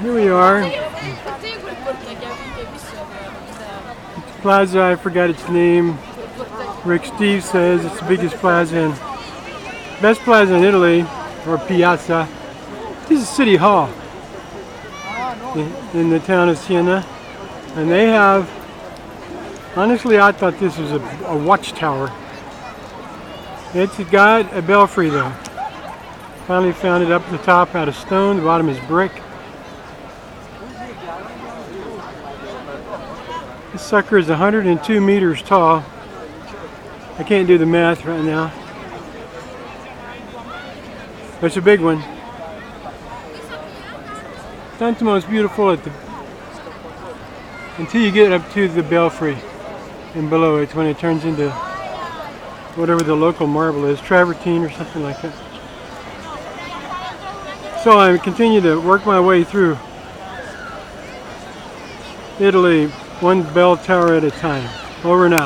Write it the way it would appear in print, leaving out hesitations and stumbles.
Here we are. Plaza, I forgot its name. Rick Steve says it's the biggest plaza best plaza in Italy, or piazza. This is City Hall in the town of Siena. And they have, honestly I thought this was a watchtower. It's got a belfry though. Finally found it up at the top out of stone, the bottom is brick. This sucker is 102 meters tall. I can't do the math right now. But it's a big one. It's not the most beautiful until you get up to the belfry and below it, when it turns into whatever the local marble is, travertine or something like that. So I continue to work my way through Italy, one bell tower at a time. Over and out.